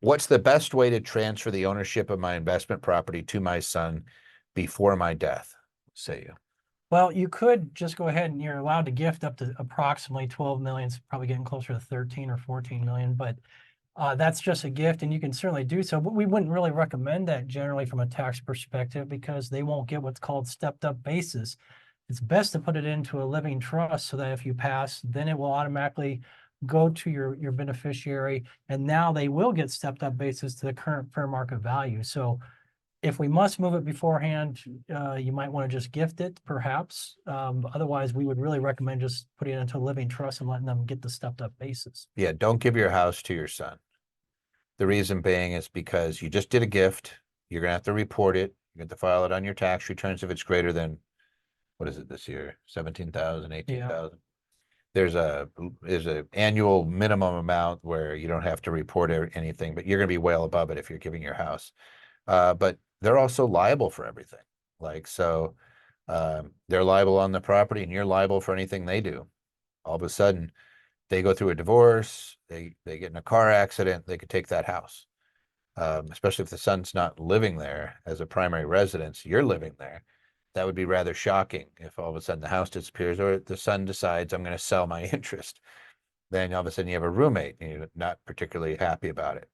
What's the best way to transfer the ownership of my investment property to my son before my death? Say you. Well, you could just go ahead and you're allowed to gift up to approximately 12 million. It's probably getting closer to 13 or 14 million, but that's just a gift and you can certainly do so. But we wouldn't really recommend that generally from a tax perspective because they won't get what's called stepped up basis. It's best to put it into a living trust so that if you pass, then it will automatically go to your beneficiary. And now they will get stepped up basis to the current fair market value. So if we must move it beforehand, you might want to just gift it, perhaps. Otherwise, we would really recommend just putting it into a living trust and letting them get the stepped up basis. Yeah, don't give your house to your son. The reason being is because you just did a gift. You're going to have to report it. You have to file it on your tax returns if it's greater than, what is it this year? 17,000, 18,000. There's a annual minimum amount where you don't have to report anything, but you're going to be well above it if you're giving your house. But they're also liable for everything. They're liable on the property and you're liable for anything they do. All of a sudden, they go through a divorce, they get in a car accident, they could take that house. Especially if the son's not living there as a primary residence, you're living there. That would be rather shocking if all of a sudden the house disappears or the son decides I'm going to sell my interest. Then all of a sudden you have a roommate and you're not particularly happy about it,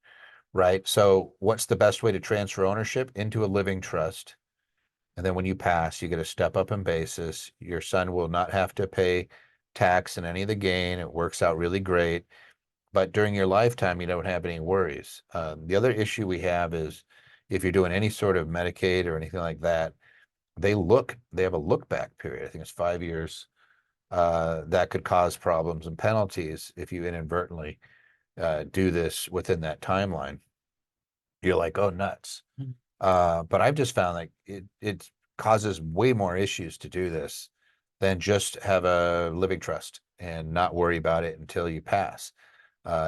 right? So what's the best way to transfer ownership? Into a living trust. And then when you pass, you get a step up in basis. Your son will not have to pay tax in any of the gain. It works out really great. But during your lifetime, you don't have any worries. The other issue we have is if you're doing any sort of Medicaid or anything like that, they have a look back period. I think it's 5 years. That could cause problems and penalties if you inadvertently do this within that timeline. You're like, oh, nuts. But I've just found like it causes way more issues to do this than just have a living trust and not worry about it until you pass.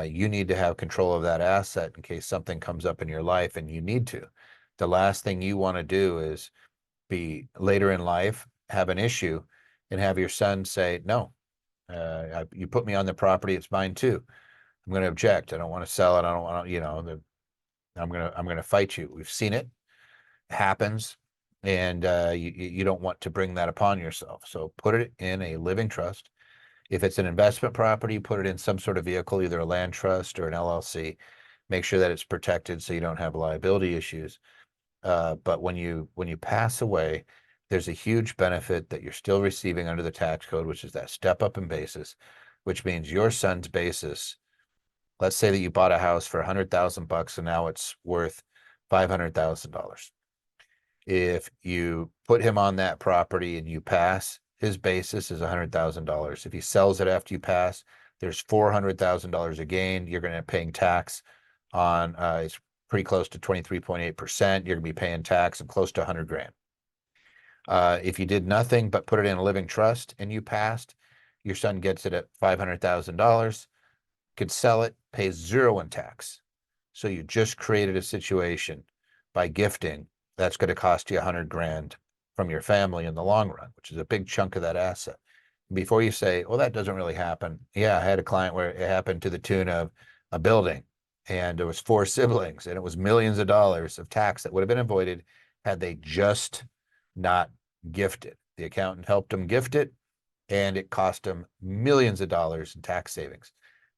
You need to have control of that asset in case something comes up in your life and you need to. The last thing you want to do is be later in life, have an issue, and have your son say, no, you put me on the property, it's mine too. I'm going to object. I don't want to sell it. I don't want to, I'm going to fight you. We've seen it happens, and you don't want to bring that upon yourself. So put it in a living trust. If it's an investment property, put it in some sort of vehicle, either a land trust or an LLC. Make sure that it's protected so you don't have liability issues. But when you pass away, there's a huge benefit that you're still receiving under the tax code, which is that step up in basis, which means your son's basis. Let's say that you bought a house for $100,000 and now it's worth $500,000. If you put him on that property and you pass, his basis is $100,000. If he sells it after you pass, there's $400,000 of gain. You're going to be paying tax on, it's pretty close to 23.8%. You're going to be paying tax of close to 100 grand. If you did nothing but put it in a living trust and you passed, your son gets it at $500,000, could sell it, pays zero in tax. So you just created a situation by gifting that's going to cost you 100 grand from your family in the long run, which is a big chunk of that asset. Before you say, well, that doesn't really happen. Yeah, I had a client where it happened to the tune of a building and there was 4 siblings and it was millions of dollars of tax that would have been avoided had they just not gifted. The accountant helped them gift it and it cost them millions of dollars in tax savings.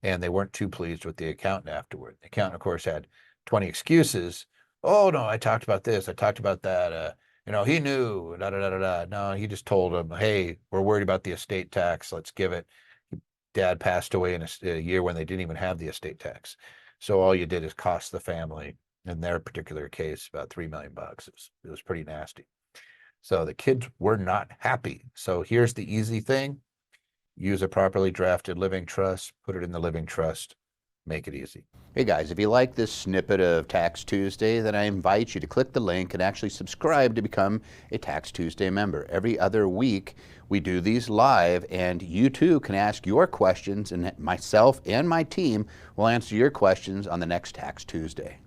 And they weren't too pleased with the accountant afterward. The accountant, of course, had 20 excuses. Oh, no, I talked about this. I talked about that. He knew, da, da, da, da, da. No, he just told him, hey, we're worried about the estate tax. Let's give it. Dad passed away in a year when they didn't even have the estate tax. So all you did is cost the family, in their particular case, about $3 million. It was pretty nasty. So the kids were not happy. So here's the easy thing. Use a properly drafted living trust, put it in the living trust, make it easy. Hey guys, if you like this snippet of Tax Tuesday, then I invite you to click the link and actually subscribe to become a Tax Tuesday member. Every other week, we do these live, and you too can ask your questions, and myself and my team will answer your questions on the next Tax Tuesday.